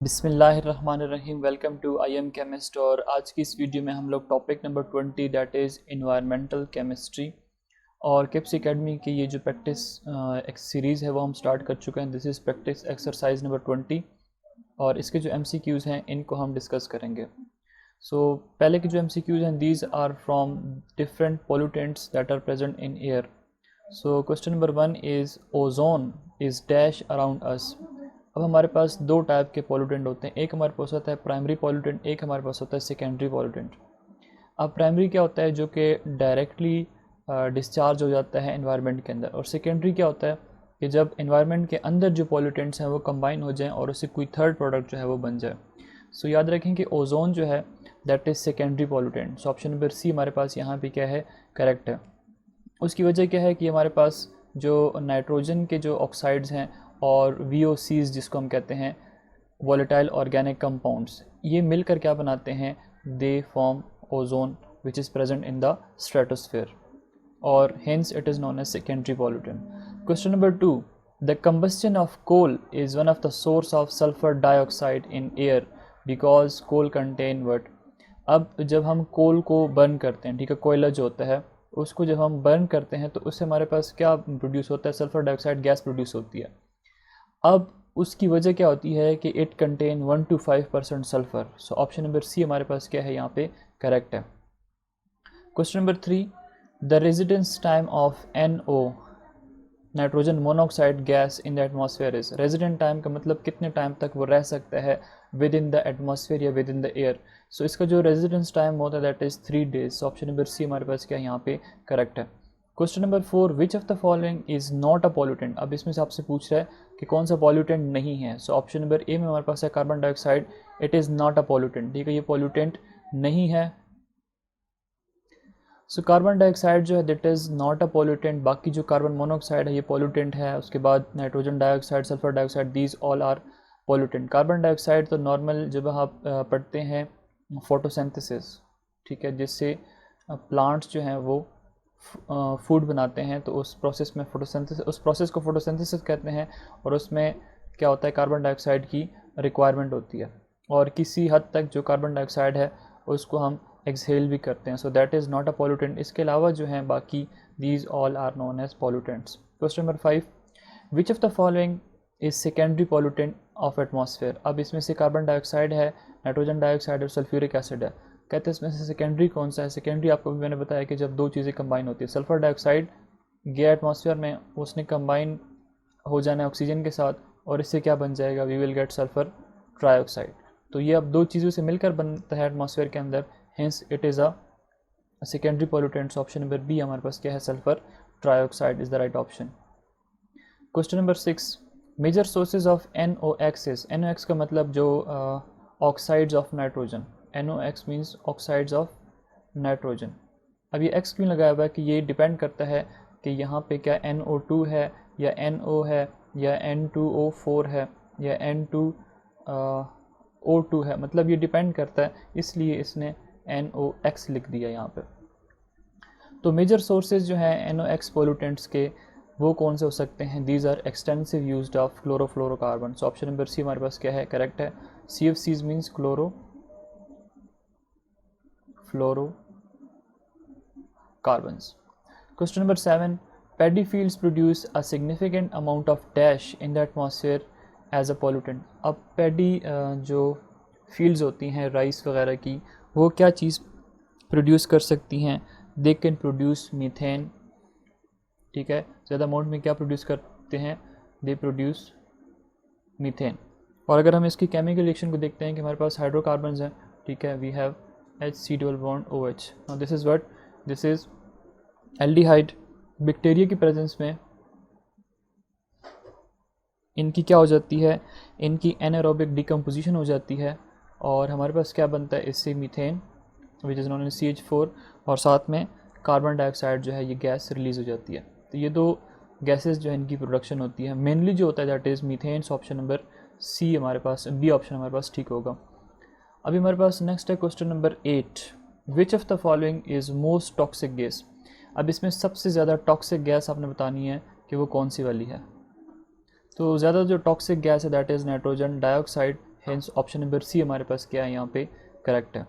बिस्मिल्लाहिर्रहमानिर्रहीम। Welcome to I am chemist. और आज की इस वीडियो में हम लोग topic number 20 that is environmental chemistry और किप्स एकेडमी की ये जो प्रैक्टिस एक सीरीज़ है वो हम स्टार्ट कर चुके हैं। This is practice exercise number 20 और इसके जो MCQs हैं इनको हम डिस्कस करेंगे। पहले के जो MCQs हैं these are from different pollutants that are present in air. Question number 1 is ozone is dash around us. अब हमारे पास दो टाइप के पॉल्यूटेंट होते हैं, एक हमारे पास होता है प्राइमरी पॉल्यूटेंट, एक हमारे पास होता है सेकेंडरी पॉल्यूटेंट। अब प्राइमरी क्या होता है जो कि डायरेक्टली डिस्चार्ज हो जाता है एनवायरनमेंट के अंदर, और सेकेंडरी क्या होता है कि जब एनवायरनमेंट के अंदर जो पॉल्यूटेंट्स हैं वो कंबाइन हो जाएं और उससे कोई थर्ड प्रोडक्ट जो है वो बन जाए। याद रखें कि ओजोन जो है that is secondary pollutant. Option number C हमारे पास यहाँ पे क्या है, करेक्ट है। उसकी वजह क्या है कि हमारे पास जो नाइट्रोजन के जो ऑक्साइड्स हैं और VOCs जिसको हम कहते हैं वॉलेटाइल ऑर्गेनिक कंपाउंड्स, ये मिलकर क्या बनाते हैं, they form ozone which is present in the stratosphere और hence it is known as secondary pollutant. Question number 2. The combustion of coal is one of the source of sulfur dioxide in air because coal contain what? अब जब हम कोल को burn करते हैं, ठीक है, कोयला जो होता है उसको जब हम बर्न करते हैं तो उससे हमारे पास क्या प्रोड्यूस होता है, सल्फर डाइऑक्साइड गैस प्रोड्यूस होती है। अब उसकी वजह क्या होती है कि it contain 1 to 5% sulphur. Option number C हमारे पास क्या है यहाँ पे, करेक्ट है। Question number 3. The residence time of NO nitrogen monoxide gas in the atmosphere is. Resident time का मतलब कितने टाइम तक वो रह सकता है विद इन द एटमॉस्फेयर या विद इन द एयर। इसका जो रेजिडेंस टाइम होता है that is 3 days। Option number C हमारे पास क्या यहाँ पे करेक्ट है। Question number 4. Which of the following is not a pollutant. अब इसमें से आपसे पूछ रहा है कि कौन सा पॉल्यूटेंट नहीं है। ऑप्शन नंबर ए में हमारे पास है carbon dioxide, it is not a pollutant, ठीक है, ये पॉल्यूटेंट नहीं है। कार्बन डाइऑक्साइड जो है that is not a pollutant. बाकी जो कार्बन मोनोऑक्साइड है ये पॉल्यूटेंट है। उसके बाद nitrogen dioxide, sulphur dioxide, these all are pollutant. Carbon dioxide तो नॉर्मल जब आप पढ़ते हैं फोटोसिंथेसिस, ठीक है, जिससे प्लांट्स जो हैं वो फूड बनाते हैं, तो उस प्रोसेस में फोटोसिंथेसिस, उस प्रोसेस को फोटोसिंथेसिस कहते हैं और उसमें क्या होता है, कार्बन डाइऑक्साइड की रिक्वायरमेंट होती है और किसी हद तक जो कार्बन डाइऑक्साइड है उसको हम एक्सहेल भी करते हैं। That is not a pollutant. इसके अलावा जो हैं बाकी these all are known as pollutants. Question number 5. Which of the following is secondary pollutant of atmosphere. अब इसमें से कार्बन डाइऑक्साइड है, नाइट्रोजन डाइऑक्साइड और सल्फ्यूरिक एसिड है। कहते हैं इसमें से सेकेंडरी कौन सा है। सेकेंडरी आपको भी मैंने बताया कि जब दो चीज़ें कंबाइन होती है, सल्फर डाइऑक्साइड गया एटमॉस्फेयर में, उसने कंबाइन हो जाना है ऑक्सीजन के साथ और इससे क्या बन जाएगा, we will get sulphur trioxide. तो ये अब दो चीज़ों से मिलकर बनता है एटमॉस्फेयर के अंदर, hence it is a secondary pollutant। Option number B हमारे पास क्या है, sulphur trioxide is the right option. Question number 6. Major sources of NOx is. NOx का मतलब जो oxides of nitrogen, NOx means oxides of nitrogen. अब ये X क्यों लगाया हुआ है कि ये डिपेंड करता है कि यहाँ पे क्या NO2 है या NO है या N2O4 है या N2O2 है, मतलब ये डिपेंड करता है, इसलिए इसने NOx लिख दिया यहाँ पे। तो मेजर सोर्सेज जो हैं NOx पोल्यूटेंट्स के वो कौन से हो सकते हैं, these are extensive used of chlorofluorocarbon. Option number C हमारे पास क्या है, करेक्ट है। CFCs means chlorofluorocarbons. Question number 7. Paddy fields produce a significant amount of dash in the atmosphere as a pollutant. अब पैडी जो fields होती हैं rice वगैरह की, वो क्या चीज़ प्रोड्यूस कर सकती हैं, दे कैन प्रोड्यूस मीथेन, ठीक है, ज़्यादा अमाउंट में क्या प्रोड्यूस करते हैं, दे प्रोड्यूस मीथेन। और अगर हम इसकी केमिकल रिएक्शन को देखते हैं कि हमारे पास हाइड्रोकार्बन्स हैं, ठीक है, we have HC double bond OH। Now this is what, this is aldehyde. Bacteria की प्रेजेंस में इनकी क्या हो जाती है, इनकी एनारोबिक डिकम्पोजिशन हो जाती है और हमारे पास क्या बनता है, इससे methane which is known as CH4 और साथ में कार्बन डाइऑक्साइड जो है ये गैस रिलीज़ हो जाती है। तो ये दो गैसेस जो है इनकी प्रोडक्शन होती है, मेनली जो होता है that is methane. Option number C हमारे पास, बी ऑप्शन हमारे पास ठीक होगा। अभी हमारे पास नेक्स्ट है question number 8. Which of the following is most toxic gas. अब इसमें सबसे ज़्यादा टॉक्सिक गैस आपने बतानी है कि वो कौन सी वाली है। तो ज़्यादा जो टॉक्सिक गैस है that is nitrogen dioxide hence option number C हमारे पास क्या है, यहाँ पे करेक्ट है।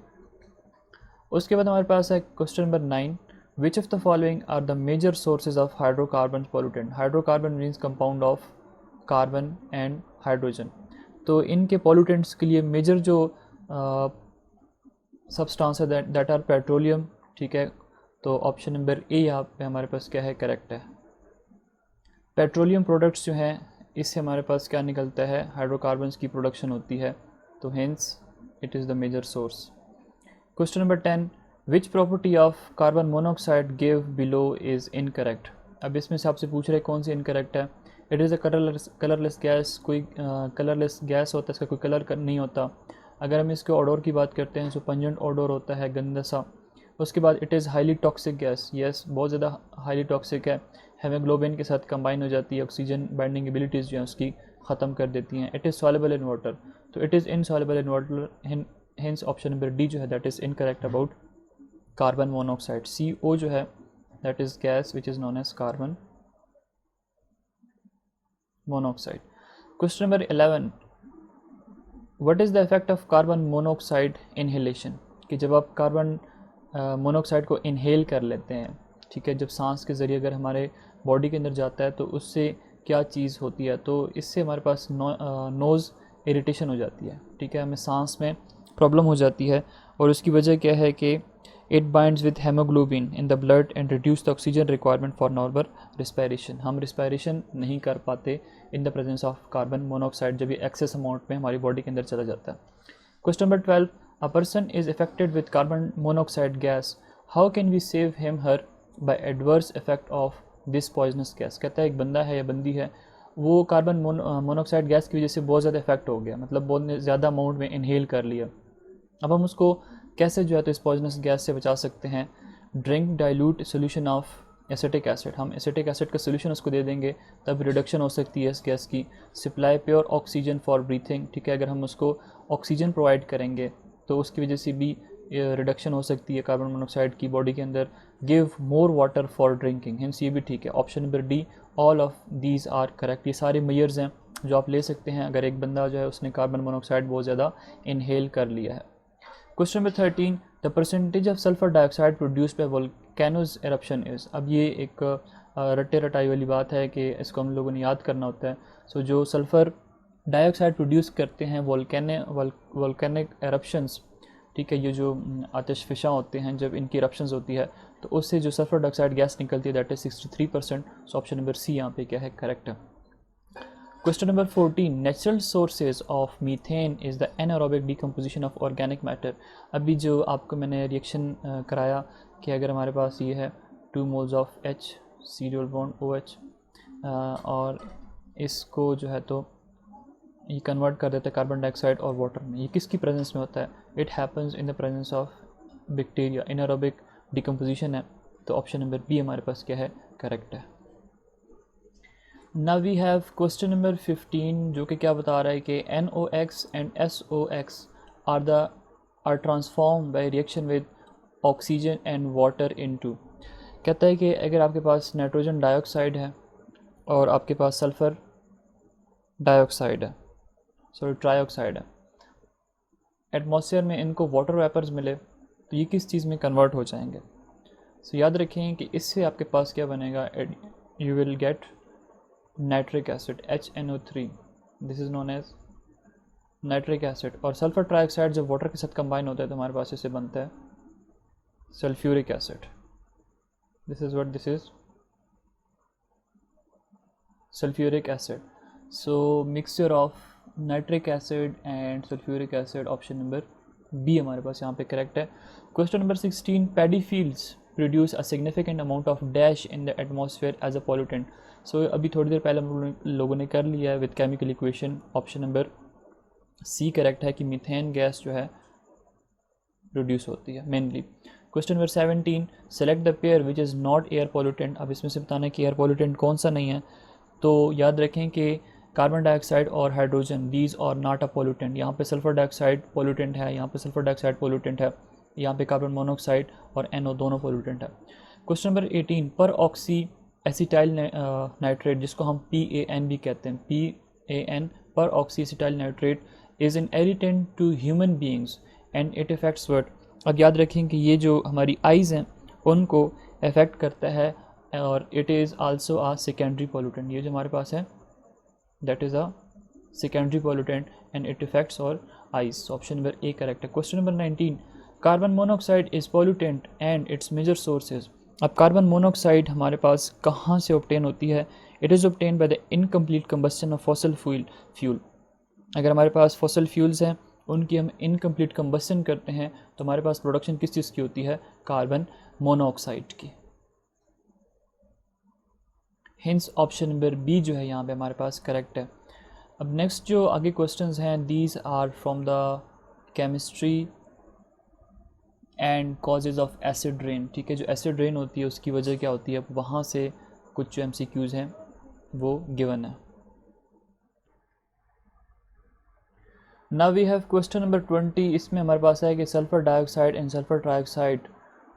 उसके बाद हमारे पास है question number 9, which of the following are the major sources of hydrocarbon pollutant. Hydrocarbon means compound of carbon and hydrogen. तो इनके पॉल्यूटेंट्स के लिए मेजर जो सब्सटेंस है दैट आर पेट्रोलियम, ठीक है। तो ऑप्शन नंबर ए यहाँ पे हमारे पास क्या है, करेक्ट है। पेट्रोलियम प्रोडक्ट्स जो हैं इससे हमारे पास क्या निकलता है, हाइड्रोकार्बन्स की प्रोडक्शन होती है, तो hence it is the major source. Question number 10, which property of carbon monoxide give below is incorrect. अब इसमें से आपसे पूछ रहे हैं कौन सी इनकरेक्ट है। It is a colourless gas. कोई कलरलेस गैस होता है, इसका कोई कलर नहीं होता। अगर हम इसके ऑडोर की बात करते हैं तो पंजेंट ऑडोर होता है, गंदा सा। उसके बाद it is highly toxic gas. Yes, बहुत ज़्यादा हाईली टॉक्सिक है, हेमोग्लोबिन के साथ कंबाइन हो जाती है, ऑक्सीजन बाइंडिंग एबिलिटीज़ जो है उसकी ख़त्म कर देती हैं। It is soluble in water, तो it is insoluble in water, hence option number D जो है that is incorrect about carbon monoxide. CO जो है that is gas which is known as carbon monoxide. Question number 11, what is the effect of carbon monoxide inhalation. कि जब आप carbon monoxide को inhale कर लेते हैं, ठीक है, जब सांस के ज़रिए अगर हमारे बॉडी के अंदर जाता है तो उससे क्या चीज़ होती है, तो इससे हमारे पास नोज़ इरिटेशन हो जाती है, ठीक है, हमें सांस में प्रॉब्लम हो जाती है। और उसकी वजह क्या है कि it binds with haemoglobin in the blood and reduce the oxygen requirement for normal respiration. हम रिस्पायरेशन नहीं कर पाते in the presence of carbon monoxide, जब ये एक्सेस अमाउंट में हमारी बॉडी के अंदर चला जाता है। Question number 12, a person is affected with carbon monoxide gas, how can we save him her by adverse effect of this poisonous gas. कहता है एक बंदा है या बंदी है, वो कार्बन मोनोऑक्साइड गैस की वजह से बहुत ज़्यादा इफेक्ट हो गया, मतलब बहुत ज़्यादा अमाउंट में इनहेल कर लिया। अब हम उसको कैसे जो है तो इस पॉइजनस गैस से बचा सकते हैं। Drink dilute solution of acetic acid, हम एसिटिक एसिड का सोल्यूशन उसको दे देंगे तब रिडक्शन हो सकती है इस गैस की। Supply pure oxygen for breathing, ठीक है, अगर हम उसको ऑक्सीजन प्रोवाइड करेंगे तो उसकी वजह से भी रिडक्शन हो सकती है कार्बन मोनोऑक्साइड की बॉडी के अंदर। Give more water for drinking, hence ये भी ठीक है। Option number D, all of these are correct. ये सारे मेयर्स हैं जो आप ले सकते हैं अगर एक बंदा जो है उसने कार्बन मोनोऑक्साइड बहुत ज़्यादा इनहेल कर लिया है। Question number 13, the percentage of sulphur dioxide produced by volcanoes eruption is. अब ये एक रट्टे रटाई वाली बात है कि इसको हम लोगों ने याद करना होता है। सो जो सल्फ़र डाइऑक्साइड प्रोड्यूस करते हैं वोल्केनिक एरप्शंस, ठीक है, ये जो आतिशफ़िशा होते हैं जब इनकी एरप्शंस होती है तो उससे जो सल्फर डाइऑक्साइड गैस निकलती है that is 63%। So option number C यहाँ पे क्या है, करेक्ट है। Question number 14, natural sources of methane is the anaerobic decomposition of organic matter. अभी जो आपको मैंने रिएक्शन कराया कि अगर हमारे पास ये है 2 moles of H C double bond OH और इसको जो है तो ये कन्वर्ट कर देते हैं कार्बन डाइऑक्साइड और वाटर में, ये किसकी प्रेजेंस में होता है। It happens in the presence of bacteria, anaerobic decomposition है। तो ऑप्शन नंबर बी हमारे पास क्या है, करेक्ट है। Now we have question number 15 जो कि क्या बता रहा है कि NOx and SOx are transformed by reaction with oxygen and water into। कहता है कि अगर आपके पास नाइट्रोजन डाइऑक्साइड है और आपके पास सल्फ़र डाइऑक्साइड है, सॉरी ट्राइऑक्साइड है, एटमॉस्फेयर में इनको वाटर वेपर्स मिले तो ये किस चीज़ में कन्वर्ट हो जाएंगे। सो याद रखें कि इससे आपके पास क्या बनेगा, you will get nitric acid HNO3, this is known as nitric acid. और सल्फर ट्राइऑक्साइड जब वाटर के साथ कंबाइन होता है तो हमारे पास इससे बनता है sulphuric acid. This is what this is sulphuric acid. So mixture of nitric acid and sulphuric acid, option number B हमारे पास यहाँ पे करेक्ट है। Question number 16, paddy fields produce a significant amount of dash in the atmosphere as a pollutant. So अभी थोड़ी देर पहले हम लोगों ने कर लिया है with chemical equation, option number C correct है कि मीथेन गैस जो है प्रोड्यूस होती है mainly. Question number 17, select the pair which is not air pollutant. अब इसमें से बताना है कि एयर पॉल्यूटेंट कौन सा नहीं है। तो याद रखें कि कार्बन डाइऑक्साइड और हाइड्रोजन, दीज और नॉट अ पॉल्यूटेंट। यहाँ पे सल्फर डाइऑक्साइड पॉल्यूटेंट है, यहाँ पे सल्फर डाइऑक्साइड पॉल्यूटेंट है, यहाँ पे कार्बन मोनोऑक्साइड और NO दोनों पॉल्यूटेंट है। क्वेश्चन नंबर 18, पर ऑक्सी एसिटाइल नाइट्रेट जिसको हम PAN भी कहते हैं, PAN पर oxy acetyl nitrate is an irritant to human beings and it affects what. अब याद रखें कि ये जो हमारी आइज़ हैं उनको अफेक्ट करता है और it is also a secondary pollutant. ये जो हमारे पास है that is a secondary pollutant and it effects our eyes. Option number A correct है। Question number 19, carbon monoxide is pollutant and its major sources. अब कार्बन मोनोऑक्साइड हमारे पास कहाँ से ऑब्टेन होती है? It is obtain by the incomplete combustion of fossil fuel. अगर हमारे पास फॉसिल फ्यूल्स हैं उनकी हम इनकम्प्लीट कंबस्शन करते हैं तो हमारे पास प्रोडक्शन किस चीज़ की होती है? कार्बन मोनोऑक्साइड की। हिंस ऑप्शन नंबर बी जो है यहाँ पे हमारे पास करेक्ट है। अब नेक्स्ट जो आगे क्वेश्चंस हैं these are from the chemistry and causes of acid rain. ठीक है, जो एसिड रेन होती है उसकी वजह क्या होती है, वहाँ से कुछ जो MCQs हैं वो गिवन है। Now we have question number 20। इसमें हमारे पास है कि sulphur dioxide and sulphur trioxide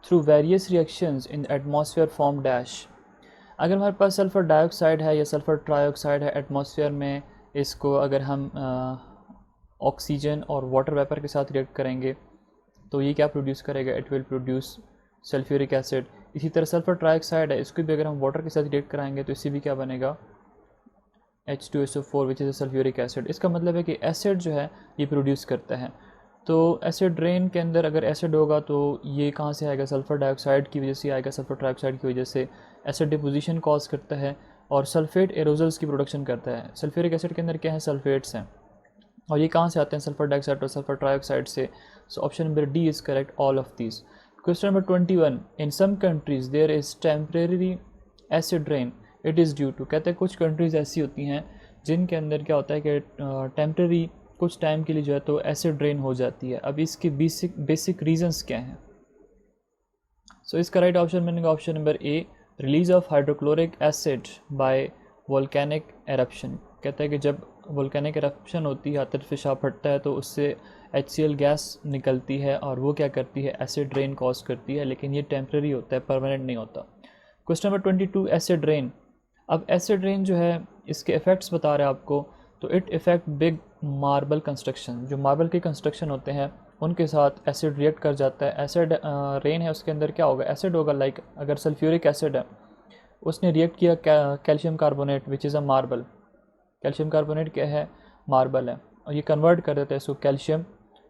through various reactions in atmosphere form dash. अगर हमारे पास सल्फर डाइऑक्साइड है या सल्फर ट्राइऑक्साइड है एटमॉस्फेयर में, इसको अगर हम ऑक्सीजन और वाटर वेपर के साथ रिएक्ट करेंगे तो ये क्या प्रोड्यूस करेगा? It will produce sulphuric acid. इसी तरह सल्फर ट्राइऑक्साइड है, इसको भी अगर हम वाटर के साथ रिएक्ट कराएंगे तो इससे भी क्या बनेगा? H2SO4 which is sulphuric acid. इसका मतलब है कि एसिड जो है ये प्रोड्यूस करता है। तो एसिड रेन के अंदर अगर एसिड होगा तो ये कहाँ से आएगा? सल्फर डाइऑक्साइड की वजह से आएगा, सल्फर ट्राइऑक्साइड की वजह से। एसिड डिपोजिशन कॉज करता है और सल्फेट एरोजल्स की प्रोडक्शन करता है। सल्फ्यूरिक एसिड के अंदर क्या है? सल्फेट्स हैं और ये कहाँ से आते हैं? सल्फर डाइऑक्साइड और सल्फर ट्राइऑक्साइड से। So option number D is correct, all of these. Question number 21, in some countries there is temporary acid rain, it is due to. कहते हैं कुछ कंट्रीज़ ऐसी होती हैं जिनके अंदर क्या होता है कि टेम्परेरी कुछ टाइम के लिए जो है तो एसिड रेन हो जाती है। अब इसके बेसिक रीजंस क्या हैं? सो इसका राइट ऑप्शन बनेगा option number A, release of hydrochloric acid by volcanic eruption. कहता है कि जब वोल्केनिक एरप्शन होती है, आतिश पेशाब फटता है, तो उससे HCl गैस निकलती है और वो क्या करती है? एसिड रेन कॉज करती है, लेकिन ये टेम्परेरी होता है, परमानेंट नहीं होता। Question number 22, acid rain. अब एसिड रेन जो है इसके इफ़ेक्ट्स बता रहे हैं आपको, तो it effect big marble construction. जो मार्बल के कंस्ट्रक्शन होते हैं उनके साथ एसिड रिएक्ट कर जाता है। एसिड रेन है उसके अंदर क्या होगा? एसिड होगा, लाइक अगर सल्फ्यूरिक एसिड है उसने रिएक्ट किया calcium carbonate which is a marble. Calcium carbonate क्या है? मार्बल है, और ये कन्वर्ट कर देता है इसको कैल्शियम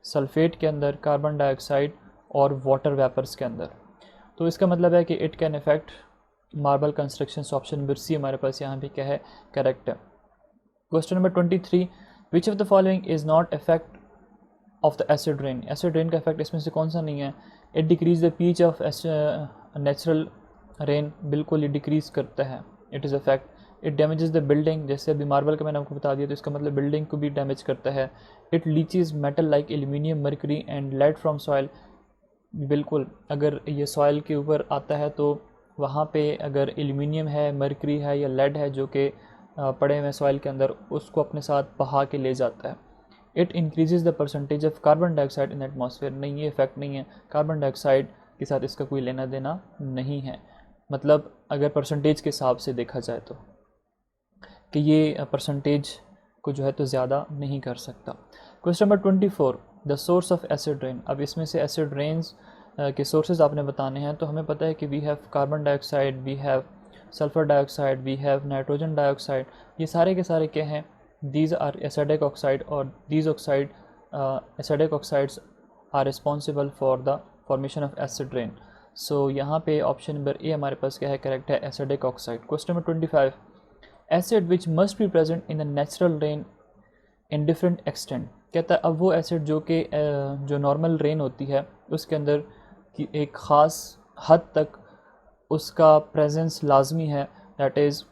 सल्फेट के अंदर, कार्बन डाइऑक्साइड और वाटर वेपर्स के अंदर। तो इसका मतलब है कि it can affect marble construction. Option number C हमारे पास यहाँ पे क्या है? करेक्ट है। Question number 23, which of the following is not effect of the acid rain. Acid rain का इफेक्ट इसमें से कौन सा नहीं है? It decrease the pH of natural rain, बिल्कुल ये डिक्रीज करता है। It is effect. It damages the building, जैसे अभी मार्बल का मैंने आपको बता दिया, तो इसका मतलब बिल्डिंग को भी डैमेज करता है। It leaches metal like aluminium, mercury and lead from soil. बिल्कुल, अगर ये सॉइल के ऊपर आता है तो वहाँ पे अगर एल्यूमिनियम है, मर्करी है या लेड है जो कि पड़े हुए सॉइल के अंदर, उसको अपने साथ बहा के ले जाता है। It increases the percentage of carbon dioxide in atmosphere. नहीं, ये इफेक्ट नहीं है, कार्बन डाइऑक्साइड के साथ इसका कोई लेना देना नहीं है। मतलब अगर परसेंटेज के हिसाब से देखा जाए तो कि ये परसेंटेज को जो है तो ज़्यादा नहीं कर सकता। Question number 24, the source of acid rain. अब इसमें से एसिड रेन्स के सोर्सेज आपने बताने हैं। तो हमें पता है कि we have carbon dioxide, we have sulphur dioxide, we have nitrogen dioxide. ये सारे के सारे क्या हैं? दीज आर एसिडिक ऑक्साइड, और these oxide acidic oxides are responsible for the formation of acid rain. So यहाँ पे ऑप्शन नंबर ए हमारे पास क्या है? करेक्ट है, acidic oxide. Question number 25, acid which must be present in the natural rain in different extent. कहता है अब वो एसिड जो कि जो नॉर्मल रेन होती है उसके अंदर की एक ख़ास हद तक उसका प्रेजेंस लाजमी है, दैट इज़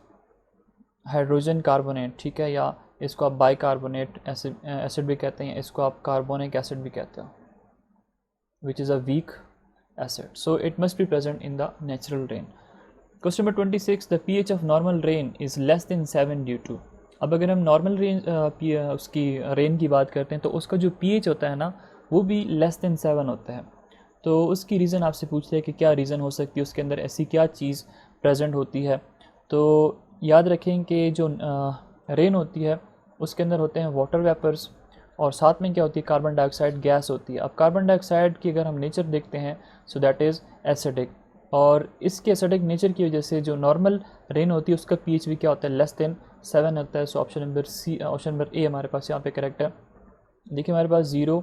हाइड्रोजन कार्बोनेट। ठीक है, या इसको आप बाइकार्बोनेट एसिड भी कहते हैं, इसको आप कार्बोनिक एसिड भी कहते हो, which is a weak acid. So it must be present in the natural rain. Question number 26, the pH of normal rain is less than 7 due to. अब अगर हम नॉर्मल रेन उसकी रेन की बात करते हैं तो उसका जो pH होता है ना वो भी लेस देन 7 होता है। तो उसकी रीज़न आपसे पूछते हैं कि क्या रीज़न हो सकती है, उसके अंदर ऐसी क्या चीज़ प्रेजेंट होती है। तो याद रखें कि जो रेन होती है उसके अंदर होते हैं वाटर वेपर्स, और साथ में क्या होती है, कार्बन डाइऑक्साइड गैस होती है। अब कार्बन डाइऑक्साइड की अगर हम नेचर देखते हैं सो दैट इज़ एसिडिक, और इसके एसिडिक नेचर की वजह से जो नॉर्मल रेन होती है उसका पीएच भी क्या होता है, लेस देन 7 होता है। सो ऑप्शन नंबर ए हमारे पास यहाँ पे करेक्ट है। देखिए हमारे पास 0,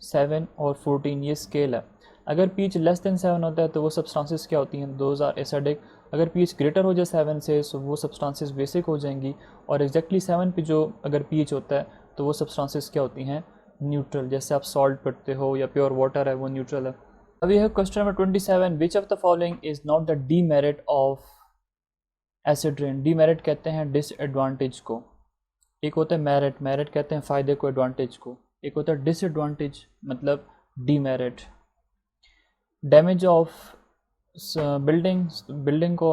7 और 14 ये स्केल है। अगर पीएच लेस देन 7 होता है तो वो सब्सटेंसेस क्या होती हैं, दोज आर एसिडिक। अगर पीएच ग्रेटर हो जाए 7 से तो वो सब्सटेंसेस बेसिक हो जाएंगी, और एग्जैक्टली 7 पे जो अगर पीएच होता है तो वो सब्सटेंसेस क्या होती हैं, न्यूट्रल। जैसे आप सॉल्ट पढ़ते हो या प्योर वाटर है वो न्यूट्रल है। अभी है question number 27, which of the following is not the demerit of acid rain. Demerit कहते हैं डिसएडवांटेज को, एक होता है मेरिट, मेरिट कहते हैं फ़ायदे को, एडवांटेज को, एक होता है डिसएडवांटेज मतलब डीमेरिट। डैमेज ऑफ बिल्डिंग को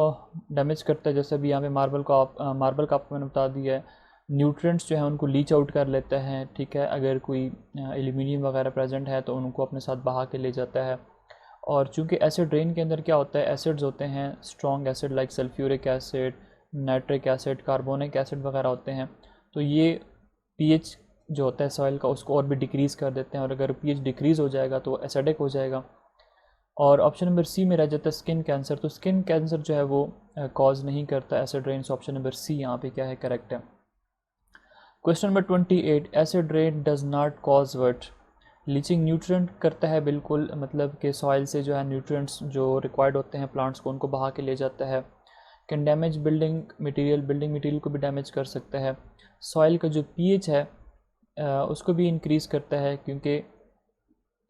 डैमेज करता है, जैसे अभी यहाँ पे मार्बल का आपको मैंने बता दिया है। न्यूट्रिएंट्स जो है उनको लीच आउट कर लेता है, ठीक है। अगर कोई एल्यूमिनियम वगैरह प्रेजेंट है तो उनको अपने साथ बहा के ले जाता है। और चूंकि एसिड रेन के अंदर क्या होता है, एसिड्स होते हैं strong acid like sulphuric acid, nitric acid, carbonic acid वगैरह होते हैं, तो ये पीएच जो होता है सॉइल का उसको और भी डिक्रीज़ कर देते हैं, और अगर पीएच डिक्रीज़ हो जाएगा तो एसिडिक हो जाएगा। और ऑप्शन नंबर सी में रह जाता है स्किन कैंसर, तो स्किन कैंसर जो है वो कॉज नहीं करता acid rain. So option number C यहाँ पे क्या है, करेक्ट है। Question number 28, acid rain does not cause what. Leaching nutrient करता है बिल्कुल, मतलब कि सॉइल से जो है न्यूट्रिएंट्स जो रिक्वायर्ड होते हैं प्लांट्स को उनको बहा के ले जाता है। कैन डैमेज बिल्डिंग मटेरियल को भी डैमेज कर सकता है। सॉइल का जो पीएच है उसको भी इंक्रीज़ करता है, क्योंकि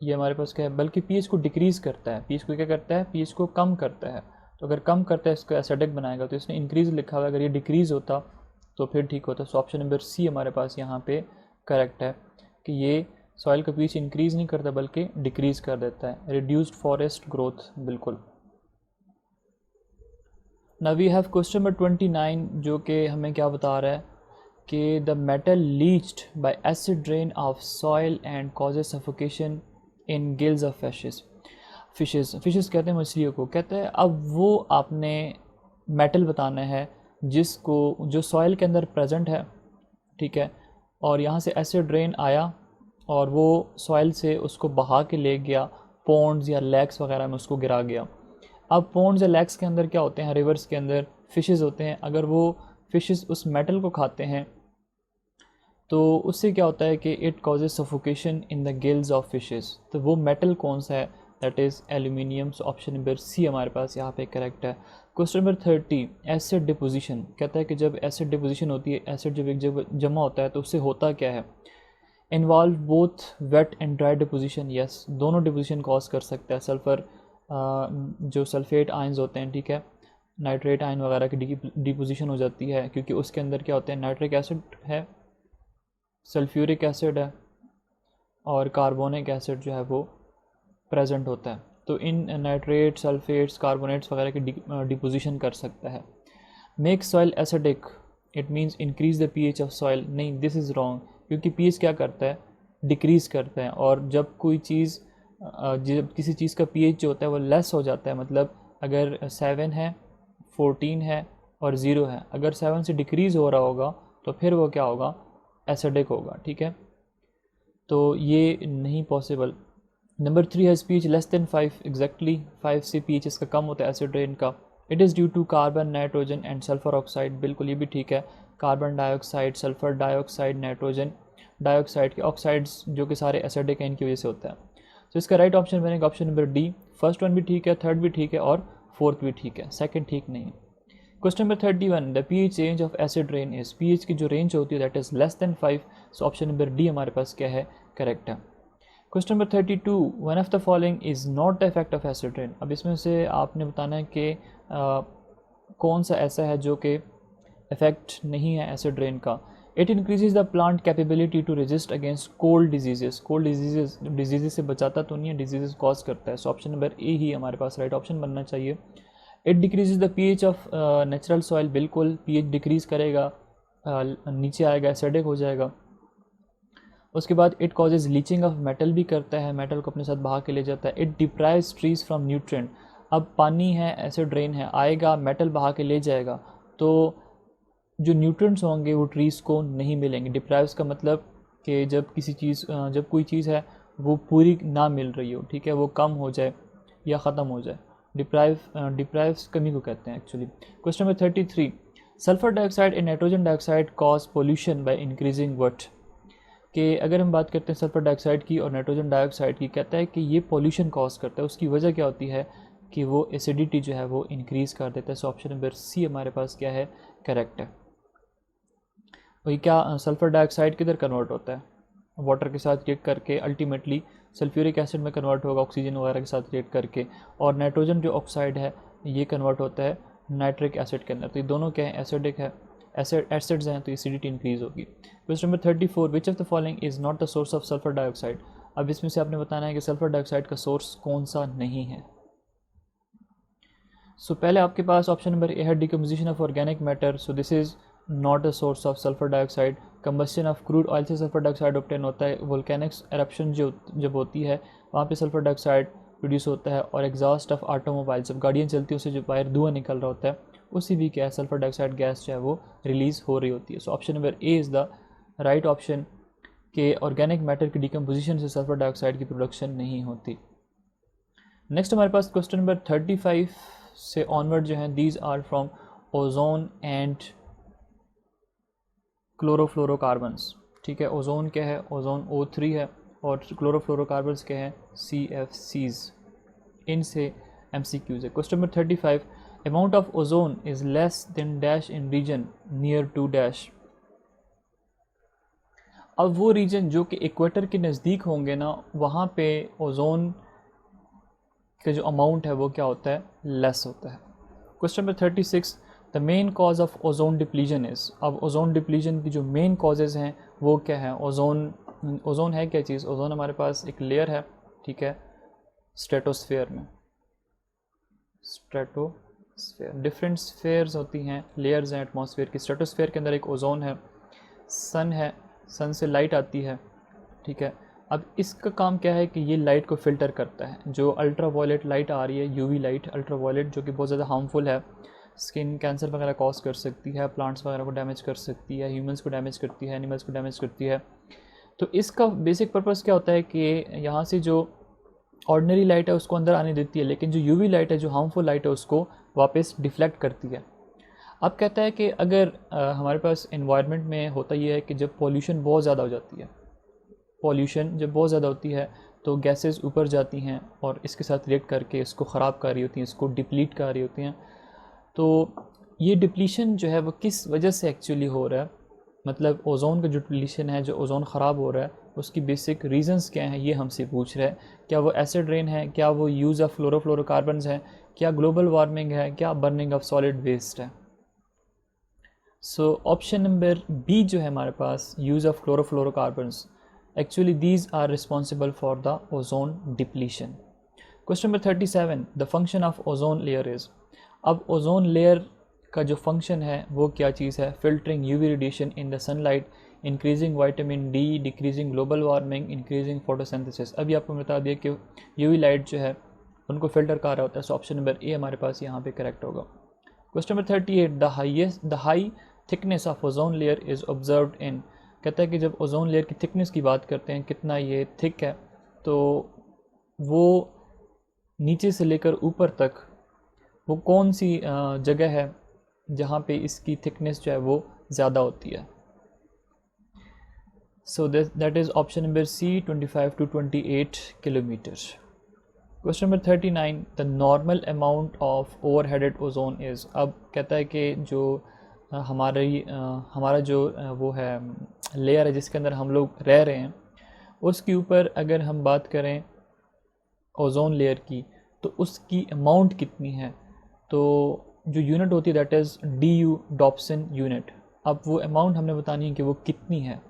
ये हमारे पास क्या है, बल्कि पीएच को डिक्रीज़ करता है। पीएच को क्या करता है, पीएच को कम करता है। तो अगर कम करता है इसको एसिडिक बनाएगा, तो इसने इंक्रीज़ लिखा हुआ है, अगर ये डिक्रीज़ होता तो फिर ठीक होता। सो ऑप्शन नंबर सी हमारे पास यहाँ पे करेक्ट है कि ये सॉइल का पीएच इंक्रीज़ नहीं करता बल्कि डिक्रीज़ कर देता है। रिड्यूस्ड फॉरेस्ट ग्रोथ, बिल्कुल। Now we have question number 29 जो कि हमें क्या बता रहा है कि the metal leached by acid rain of soil and causes suffocation in gills of fishes कहते हैं मछलियों को। कहते हैं अब वो आपने मेटल बताना है जिसको जो सॉइल के अंदर प्रेजेंट है, ठीक है, और यहाँ से एसिड रेन आया और वो सॉइल से उसको बहा के ले गया, पॉन्ड्स या लेक्स वगैरह में उसको गिरा गया। अब पॉन्ड्स या लेक्स के अंदर क्या होते हैं, रिवर्स के अंदर फिशेस होते हैं। अगर वो फिशेस उस मेटल को खाते हैं तो उससे क्या होता है कि it causes suffocation in the gills of fishes. तो वो मेटल कौन सा है, that is aluminium. So option number C हमारे पास यहाँ पे करेक्ट है। क्वेश्चन नंबर 30, एसिड डिपोजिशन कहता है कि जब एसिड डिपोजिशन होती है, एसिड जब एक जगह जमा होता है तो उससे होता क्या है, involve both wet and dry deposition. Yes, दोनों डिपोजिशन कॉज कर सकता है। सल्फ़र जो सल्फेट आयंस होते हैं, ठीक है, नाइट्रेट आयन वगैरह की डिपोजिशन हो जाती है, क्योंकि उसके अंदर क्या होते हैं, नाइट्रिक एसिड है, सल्फ्यूरिक एसिड है और कार्बोनिक एसिड जो है वो प्रेजेंट होता है। तो इन नाइट्रेट, सल्फेट्स, कार्बोनेट्स वगैरह की डिपोजिशन कर सकता है। Make soil acidic, it means increase the pH of soil. नहीं, दिस इज़ रॉन्ग, क्योंकि पीएच क्या करता है, डिक्रीज़ करता है। और जब कोई चीज़ जब किसी चीज़ का पीएच जो होता है वो लेस हो जाता है, मतलब अगर 7 है, 14 है और 0 है, अगर 7 से डिक्रीज़ हो रहा होगा तो फिर वो क्या होगा, एसिडिक होगा, ठीक है। तो ये नहीं पॉसिबल। नंबर 3 है पीएच लेस देन 5, एग्जैक्टली 5 से पीएच इसका कम होता है एसिड रेन का। It is due to carbon, nitrogen and sulphur oxide, बिल्कुल ये भी ठीक है। Carbon dioxide, sulphur dioxide, nitrogen dioxide के ऑक्साइड्स जो कि सारे एसिडिक हैं, इनकी वजह से होता है। तो इसका राइट ऑप्शन बनेगा option number D. First one भी ठीक है, थर्ड भी ठीक है और फोर्थ भी ठीक है, सेकंड ठीक नहीं है। Question number 31, the pH range of acid rain is. PH की जो रेंज होती है that is less then 5। So option number D हमारे पास क्या है, करेक्ट है। Question number 32, one of the following is not the effect of acid rain. अब इसमें से आपने बताना है कि कौन सा ऐसा है जो कि इफेक्ट नहीं है एसिड रेन का। It increases the plant capability to resist against cold diseases. Cold diseases से बचाता तो नहीं है, डिजीजेस कॉज करता है। सो ऑप्शन नंबर ए ही हमारे पास राइट ऑप्शन बनना चाहिए। It decreases the pH of natural soil, बिल्कुल पीएच डिक्रीज करेगा, नीचे आएगा, एसिडिक हो जाएगा। उसके बाद it causes leaching of metal भी करता है, मेटल को अपने साथ बहा के ले जाता है। It deprives trees from nutrient. अब पानी है, एसिड रेन है, आएगा, मेटल बहा के ले जाएगा, तो जो न्यूट्रिएंट्स होंगे वो ट्रीज़ को नहीं मिलेंगे। डिप्राइव्स का मतलब कि जब किसी चीज़ जब कोई चीज़ है वो पूरी ना मिल रही हो, ठीक है, वो कम हो जाए या ख़त्म हो जाए। डिप्राइव्स कमी को कहते हैं actually. Question number 33, sulphur dioxide and nitrogen dioxide cause pollution by increasing what. कि अगर हम बात करते हैं सल्फर डाइऑक्साइड की और नाइट्रोजन डाइऑक्साइड की, कहता है कि ये पोल्यूशन कॉज करता है। उसकी वजह क्या होती है कि वो एसिडिटी जो है वो इंक्रीज़ कर देता है। सो ऑप्शन नंबर सी हमारे पास क्या है, करेक्ट है। वही क्या सल्फर डाइऑक्साइड किधर कन्वर्ट होता है, वाटर के साथ रिएक्ट करके अल्टीमेटली सल्फ्यूरिक एसिड में कन्वर्ट होगा ऑक्सीजन वगैरह के साथ रिएक्ट करके, और नाइट्रोजन जो ऑक्साइड है ये कन्वर्ट होता है नाइट्रिक एसिड के अंदर। तो ये दोनों क्या है, एसिडिक है, एसिड्स हैं, तो एसिडिटी इंक्रीज़ होगी। Question number 34, which of the following is not the source of sulphur dioxide. अब इसमें से आपने बताना है कि सल्फर डाइऑक्साइड का सोर्स कौन सा नहीं है। सो पहले आपके पास ऑप्शन नंबर ए है decomposition of organic matter. So this is not a source of sulphur dioxide. Combustion of crude oil से सल्फर डाइऑक्साइड ऑब्टेन होता है। वोल्केनिक्स एरप्शन जब होती है वहाँ पे सल्फर डाइऑक्साइड प्रोड्यूस होता है। और एग्जॉस्ट ऑफ ऑटोमोबाइल, जब गाड़ियाँ चलती है उससे जो बाहर धुआं निकल रहा होता है उससे भी क्या है, सल्फर डाइऑक्साइड गैस जो है वो रिलीज़ हो रही होती है। सो option number A is the right option कि ऑर्गेनिक मैटर की डिकम्पोजिशन से सल्फर डाइऑक्साइड की प्रोडक्शन नहीं होती। नेक्स्ट हमारे पास क्वेश्चन नंबर 35 से ऑनवर्ड जो हैं, these are from ozone and chlorofluorocarbons. ठीक है, ओजोन क्या है, ओजोन O3 है, और क्लोरोफ्लोरोकार्बन्स क्या है, CFCs। इनसे MCQs है। Question number 35, amount of ozone is less than dash in region near to dash. अब वो रीजन जो कि इक्वेटर के नज़दीक होंगे ना, वहाँ पे ओजोन का जो अमाउंट है वो क्या होता है, लेस होता है। Question number 36, the main cause of ozone depletion is. अब ओजोन डिप्लीजन की जो मेन कॉजेज़ हैं वो क्या है, ओजोन है क्या चीज़, ओजोन हमारे पास एक लेयर है, ठीक है, स्ट्रेटोस्फेयर में। स्ट्रेटोस्फेयर, डिफरेंट स्फेयर्स होती हैं, लेयर्स हैं एटमॉस्फेयर की। स्ट्रेटोस्फेयर के अंदर एक ओजोन है, सन से लाइट आती है, ठीक है। अब इसका काम क्या है कि ये लाइट को फ़िल्टर करता है। जो अल्ट्रा वायलेट लाइट आ रही है, यूवी लाइट अल्ट्रा वायलेट, जो कि बहुत ज़्यादा हार्मफुल है, स्किन कैंसर वगैरह कॉज कर सकती है, प्लांट्स वगैरह को डैमेज कर सकती है, ह्यूमंस को डैमेज करती है, एनिमल्स को डैमेज करती है। तो इसका बेसिक पर्पस क्या होता है कि यहाँ से जो ऑर्डिनरी लाइट है उसको अंदर आने देती है, लेकिन जो यूवी लाइट है, जो हार्मफुल लाइट है, उसको वापस डिफ्लेक्ट करती है। अब कहता है कि अगर हमारे पास इन्वायरमेंट में होता ये है कि जब पॉल्यूशन बहुत ज़्यादा हो जाती है, पॉल्यूशन जब बहुत ज़्यादा होती है तो गैसेस ऊपर जाती हैं और इसके साथ रिएक्ट करके इसको ख़राब कर रही होती हैं, इसको डिप्लीट कर रही होती हैं। तो ये डिप्लीशन जो है वो किस वजह से एक्चुअली हो रहा है, मतलब ओजोन का जो डिप्लीशन है, जो ओजोन ख़राब हो रहा है, उसकी बेसिक रीजंस क्या हैं, ये हमसे पूछ रहा है। क्या वो एसिड रेन है, क्या वो यूज़ ऑफ फ्लोरोफ्लोरोकार्बन्स है, क्या ग्लोबल वार्मिंग है, क्या बर्निंग ऑफ सॉलिड वेस्ट है। सो ऑप्शन नंबर बी जो है हमारे पास, use of chlorofluorocarbons, actually these are responsible for the ozone depletion. Question number 37, the function of ozone layer is। अब ओजोन लेयर का जो फंक्शन है वो क्या चीज़ है, filtering UV radiation in the sunlight, increasing vitamin D, decreasing global warming, increasing photosynthesis. अभी आपको बता दिया कि यूवी लाइट जो है उनको फिल्टर कर रहा होता है। सो ऑप्शन नंबर ए हमारे पास यहाँ पे करेक्ट होगा। Question number 38, the high thickness of ozone layer is observed in. कहता है कि जब ओजोन लेयर की थिकनेस की बात करते हैं, कितना ये थिक है, तो वो नीचे से लेकर ऊपर तक वो कौन सी जगह है जहाँ पे इसकी थिकनेस जो है वो ज़्यादा होती है। So that is option number C, 25 to 28 kilometre. Question number 39, the normal amount of overheaded ozone is. अब कहता है कि जो हमारा जो वो है लेयर है जिसके अंदर हम लोग रह रहे हैं, उसके ऊपर अगर हम बात करें ओजोन लेयर की, तो उसकी अमाउंट कितनी है। तो जो यूनिट होती है that is DU, Dobson unit. अब वो अमाउंट हमने बतानी है कि वो कितनी है।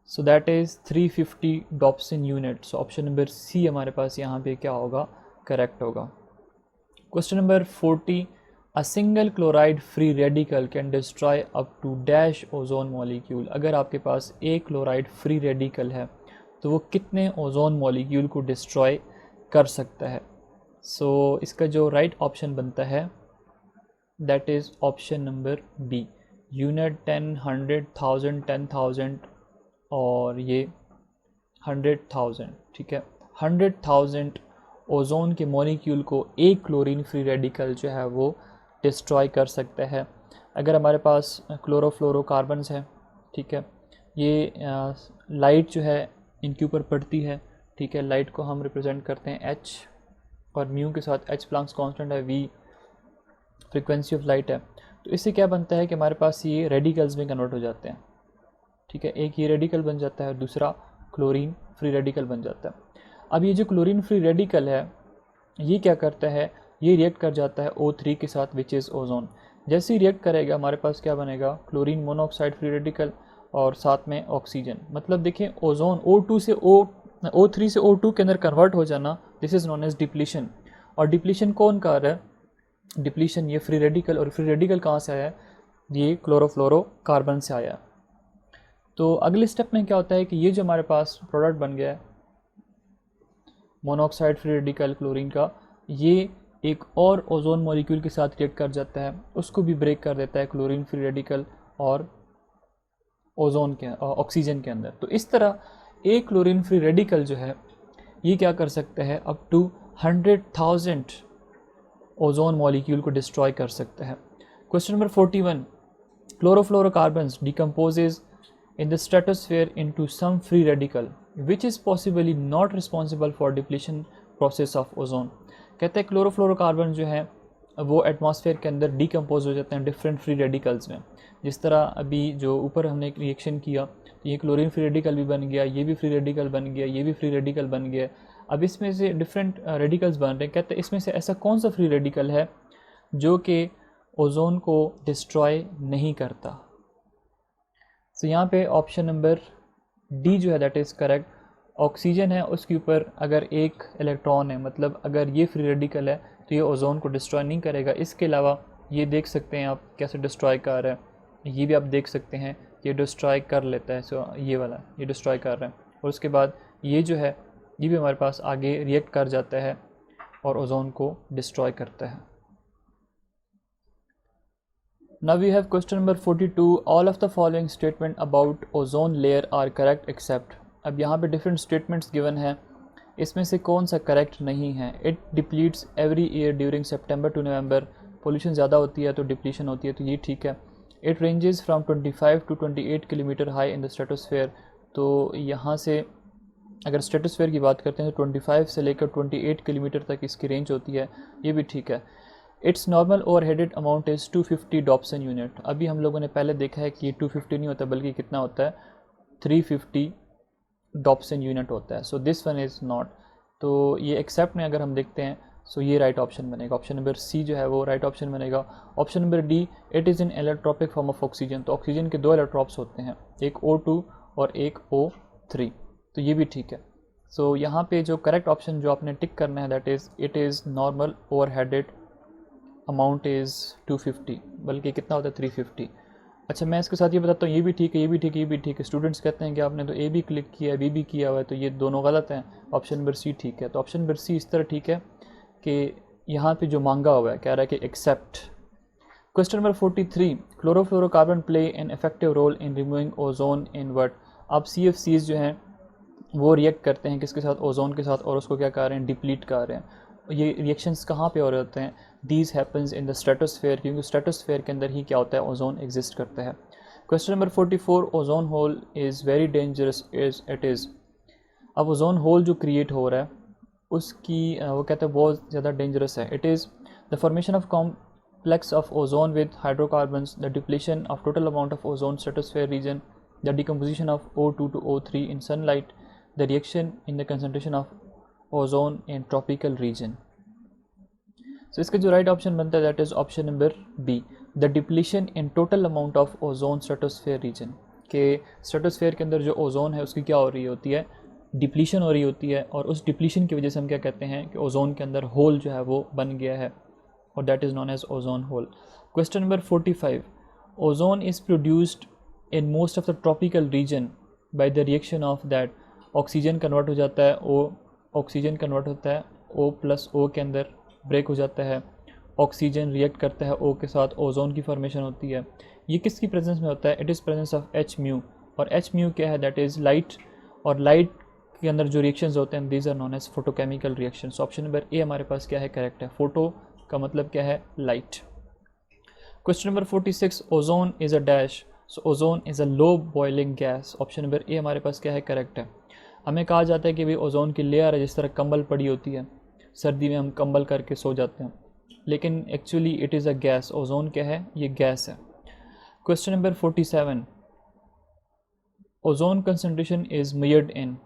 So that is 350 Dobson unit. So option number C हमारे पास यहाँ पे क्या होगा, करेक्ट होगा। Question number 40, A single chloride free radical can destroy up to dash ozone molecule। अगर आपके पास एक क्लोराइड फ्री रेडिकल है तो वो कितने ओजोन मॉलिक्यूल को डिस्ट्रॉय कर सकता है। सो इसका जो राइट ऑप्शन बनता है that is option number B, unit 10, 100, 1000, 10,000 और ये 100,000, ठीक है। 100,000 ओजोन के मॉलिक्यूल को एक क्लोरीन फ्री रेडिकल जो है वो डिस्ट्रॉय कर सकता है। अगर हमारे पास क्लोरोफ्लोरोकार्बन्स है, ठीक है, ये लाइट जो है इनके ऊपर पड़ती है, ठीक है। लाइट को हम रिप्रेजेंट करते हैं H और म्यू के साथ, H प्लैंक्स कांस्टेंट है, V फ्रीक्वेंसी ऑफ लाइट है। तो इससे क्या बनता है कि हमारे पास ये रेडिकल्स में कन्वर्ट हो जाते हैं, ठीक है। एक ये रेडिकल बन जाता है और दूसरा क्लोरीन फ्री रेडिकल बन जाता है। अब ये जो क्लोरीन फ्री रेडिकल है ये क्या करता है, ये रिएक्ट कर जाता है O3 के साथ विच इज़ ओजोन। जैसे ही रिएक्ट करेगा हमारे पास क्या बनेगा, क्लोरीन मोनोऑक्साइड फ्री रेडिकल और साथ में ऑक्सीजन। मतलब देखिए ओजोन O2 से O3 से O2 के अंदर कन्वर्ट हो जाना, this is known as depletion. और डिप्लीशन कौन कर रहा है, डिप्लीशन ये फ्री रेडिकल। और फ्री रेडिकल कहाँ से आया है, ये क्लोरोफ्लोरोकार्बन से आया। तो अगले स्टेप में क्या होता है कि ये जो हमारे पास प्रोडक्ट बन गया है मोनोऑक्साइड फ्री रेडिकल क्लोरीन का, ये एक और ओजोन मॉलिक्यूल के साथ रिएक्ट कर जाता है, उसको भी ब्रेक कर देता है क्लोरीन फ्री रेडिकल और ओजोन के ऑक्सीजन के अंदर। तो इस तरह एक क्लोरीन फ्री रेडिकल जो है ये क्या कर सकता है, अप टू 100,000 ओजोन मॉलिक्यूल को डिस्ट्रॉय कर सकता है। Question number 41, chlorofluorocarbons decomposes in the stratosphere into some free radical which is possibly not responsible for depletion process of ozone। कहते हैं क्लोरोफ्लोरोकार्बन जो है वो एटमॉस्फेयर के अंदर डिकम्पोज हो जाते हैं डिफरेंट फ्री रेडिकल्स में। जिस तरह अभी जो ऊपर हमने एक रिएक्शन किया तो ये क्लोरीन फ्री रेडिकल भी बन गया, ये भी फ्री रेडिकल बन गया, ये भी फ्री रेडिकल बन गया। अब इसमें से डिफरेंट रेडिकल्स बन रहे हैं। कहते हैं इसमें से ऐसा कौन सा फ्री रेडिकल है जो कि ओजोन को डिस्ट्रॉय नहीं करता। तो यहाँ पे ऑप्शन नंबर डी जो है दैट इज़ करेक्ट। ऑक्सीजन है उसके ऊपर अगर एक इलेक्ट्रॉन है, मतलब अगर ये फ्री रेडिकल है तो ये ओजोन को डिस्ट्रॉय नहीं करेगा। इसके अलावा ये देख सकते हैं आप कैसे डिस्ट्रॉय कर रहा है, ये भी आप देख सकते हैं ये डिस्ट्रॉय कर लेता है। सो ये वाला ये डिस्ट्रॉय कर रहा है और उसके बाद ये जो है ये भी हमारे पास आगे रिएक्ट कर जाता है और ओजोन को डिस्ट्रॉय करता है। Now we have question number 42. All of the following statement about ozone layer are correct except। अब यहाँ पे different statements given हैं, इसमें से कौन सा correct नहीं है। It depletes every year during September to November। pollution ज़्यादा होती है तो depletion होती है, तो ये ठीक है। It ranges from 25 to 28 kilometre high in the stratosphere। तो यहाँ से अगर स्ट्रेटोस्फेयर की बात करते हैं तो 25 से लेकर 28 किलोमीटर तक इसकी रेंज होती है, ये भी ठीक है। It's normal overheaded amount is 250 Dobson unit. अभी हम लोगों ने पहले देखा है कि ये 250 नहीं होता बल्कि कितना होता है, 350 डॉप्सन यूनिट होता है। So this one is not. तो ये एक्सेप्ट में अगर हम देखते हैं सो ये राइट ऑप्शन बनेगा, ऑप्शन नंबर सी जो है वो राइट ऑप्शन बनेगा। Option number D, it is in allotropic form of oxygen. तो ऑक्सीजन के दो इलेक्ट्रॉप्स होते हैं, एक O2 और एक O3, तो ये भी ठीक है। सो यहाँ पे जो करेक्ट ऑप्शन जो आपने टिक करना है that is it is normal overheaded amount is 250, बल्कि कितना होता है 350। अच्छा मैं इसके साथ ये बताता हूँ, ये भी ठीक है, ये भी ठीक है, ये भी ठीक है। स्टूडेंट्स कहते हैं कि आपने तो ए भी क्लिक किया है, बी भी किया हुआ है, तो ये दोनों गलत हैं। ऑप्शन नंबर सी ठीक है। तो ऑप्शन नंबर सी इस तरह ठीक है कि यहाँ पे जो मांगा हुआ है कह रहा है कि except. Question number 43, chlorofluorocarbon play an effective role in removing ozone in what. अब CFCs जो हैं वो रिएक्ट करते हैं किसके साथ, ओजोन के साथ, और उसको क्या कर रहे हैं, डिप्लीट कर रहे हैं। ये रिएक्शंस कहाँ पे हो रहे होते हैं, these happens in the stratosphere, क्योंकि स्ट्रेटोस्फेयर के अंदर ही क्या होता है, ओजोन एग्जिस्ट करता है। Question number 44, ozone hole is very dangerous is it is. अब ओजोन होल जो क्रिएट हो रहा है उसकी वो कहते हैं बहुत ज़्यादा डेंजरस है। It is the formation of complex of ozone with hydrocarbons, the depletion of total amount of ozone stratosphere region, the decomposition of O2 to O3 in sunlight, the reaction in the concentration of ozone in tropical region। So इसका जो right option बनता है that is option number B, the depletion in total amount of ozone stratosphere region. के stratosphere के अंदर जो ozone है उसकी क्या हो रही होती है, डिप्लीशन हो रही होती है, और उस डिप्लीशन की वजह से हम क्या कहते हैं कि ओजोन के अंदर होल जो है वो बन गया है, और that is known as ozone hole. Question number 45, ozone is produced in most of the tropical region by the reaction of that. Oxygen convert हो जाता है, ऑक्सीजन कन्वर्ट होता है O+O के अंदर ब्रेक हो जाता है, ऑक्सीजन रिएक्ट करता है O के साथ, ओजोन की फॉर्मेशन होती है। ये किसकी प्रेजेंस में होता है, it is presence of H mu. और एच म्यू क्या है, दैट इज़ लाइट, और लाइट के अंदर जो रिएक्शंस होते हैं these are known as photochemical reactions. Option number A हमारे पास क्या है, करेक्ट है। फोटो का मतलब क्या है, light. Question number 46, ozone is a dash, so ozone is a low boiling gas. Option number A हमारे पास क्या है, करेक्ट है। हमें कहा जाता है कि भाई ओजोन की लेयर है, जिस तरह कंबल पड़ी होती है, सर्दी में हम कंबल करके सो जाते हैं, लेकिन actually it is a gas. Ozone क्या है, ये गैस है। Question number 47, ozone concentration is measured in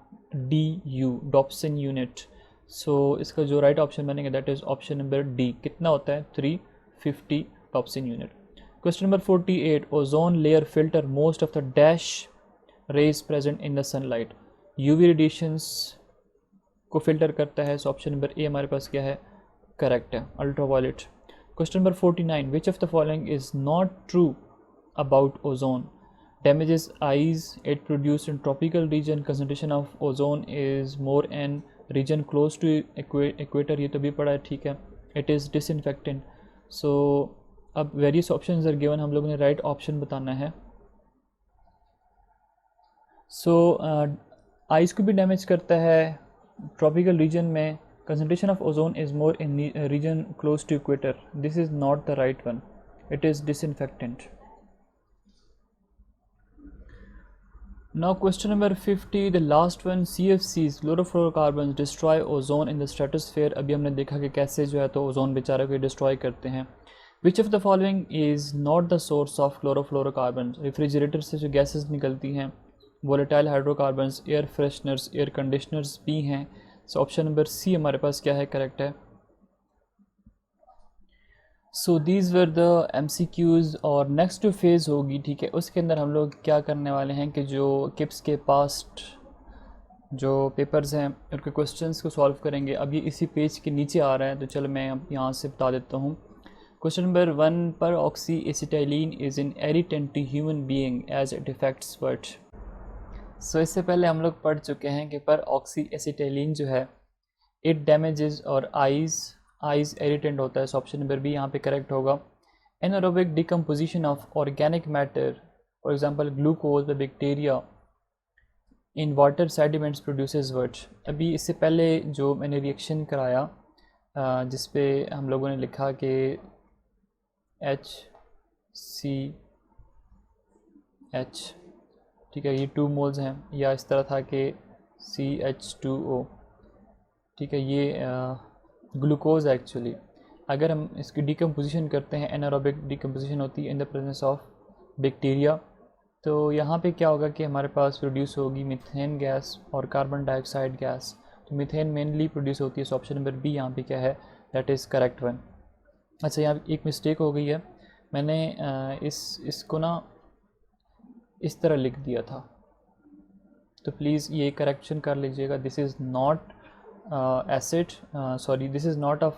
DU, Dobson unit. So इसका जो राइट ऑप्शन बनेगा that is option number D. कितना होता है, 350 Dobson unit. Question number 48, ozone layer filter most of the dash rays present in the sunlight. UV radiations को filter करता है, सो option number A हमारे पास क्या है, करेक्ट है, ultraviolet. Question number 49, which of the following is not true about ozone. Damages eyes, it produced in tropical region, concentration of ozone is more in region close to equator, ये तो भी पढ़ा है, ठीक है। It is disinfectant, so अब various options are given, हम लोगों ने right option बताना है। So eyes को भी damage करता है, tropical region में concentration of ozone is more in region close to equator, this is not the right one, it is disinfectant। Now question number 50, the last one, CFCs chlorofluorocarbons destroy ozone in the stratosphere। अभी हमने देखा कि कैसे जो है तो ozone बेचारे को डिस्ट्रॉय करते हैं। Which of the following is not the source of chlorofluorocarbons। Refrigerator से जो गैसेस निकलती हैं, volatile hydrocarbons, air fresheners, air conditioners भी हैं। सो ऑप्शन नंबर सी हमारे पास क्या है, करेक्ट है। So these were the MCQs, और नेक्स्ट जो फेज़ होगी, ठीक है, उसके अंदर हम लोग क्या करने वाले हैं कि जो किप्स के पास्ट जो पेपर्स हैं उनके क्वेश्चंस को सॉल्व करेंगे। अब ये इसी पेज के नीचे आ रहा है, तो चलो मैं अब यहाँ से बता देता हूँ। Question number 1, peroxyacetylene is an irritant to human being as it affects what. So इससे पहले हम लोग पढ़ चुके हैं कि पर ऑक्सी एसिटाइलिन जो है इट डैमेजेस और आइज़ इरिटेंट होता है, सो ऑप्शन नंबर बी यहाँ पे करेक्ट होगा। Anaerobic decomposition of organic matter, for example glucose व bacteria in water sediments produces what. अभी इससे पहले जो मैंने रिएक्शन कराया जिस पे हम लोगों ने लिखा कि HCH, ठीक है, ये 2 मोल्स हैं, या इस तरह था कि CH2O, ठीक है, ये ग्लूकोज एक्चुअली। अगर हम इसकी डिकम्पोजिशन करते हैं, एनारोबिक डिकम्पोजिशन होती है in the presence of bacteria, तो यहाँ पे क्या होगा कि हमारे पास प्रोड्यूस होगी मीथेन गैस और कार्बन डाइऑक्साइड गैस। तो मीथेन मेनली प्रोड्यूस होती है, सो ऑप्शन नंबर बी यहाँ पे क्या है, दैट इज़ करेक्ट वन। अच्छा, यहाँ एक मिस्टेक हो गई है, मैंने इसको ना इस तरह लिख दिया था, तो प्लीज़ ये करेक्शन कर लीजिएगा। This is not acid, sorry, this is not a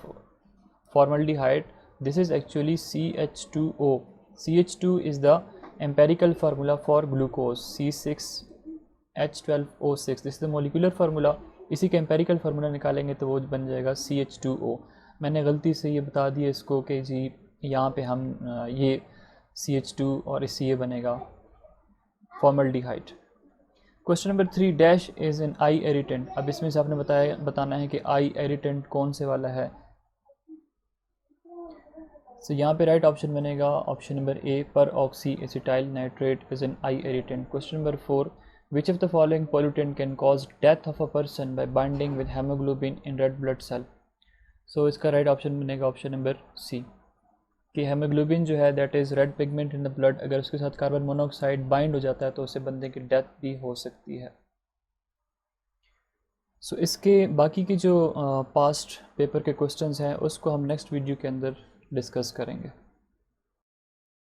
formaldehyde, this is actually CH2O। CH2 is the empirical formula for glucose, C6H12O6, this is the molecular formula। इसी का empirical formula निकालेंगे तो वो बन जाएगा CH2O। मैंने गलती से ये बता दिया इसको कि जी यहाँ पे हम ये CH2 और इससे ये बनेगा formaldehyde। Question number 3, dash is an eye irritant. अब इसमें से आपने बताना है कि आई इरिटेंट कौन से वाला है। सो यहाँ पे राइट ऑप्शन बनेगा ऑप्शन नंबर ए, पर oxy acetyl nitrate is an eye irritant. Question number 4, which of the following pollutant can cause death of a person by binding with haemoglobin in red blood cell. So इसका right option बनेगा option number C, कि haemoglobin जो है that is red pigment in the blood, अगर उसके साथ carbon monoxide bind हो जाता है तो उससे बंदे की डेथ भी हो सकती है। सो इसके बाकी की जो पास्ट पेपर के क्वेश्चंस हैं उसको हम नेक्स्ट वीडियो के अंदर डिस्कस करेंगे।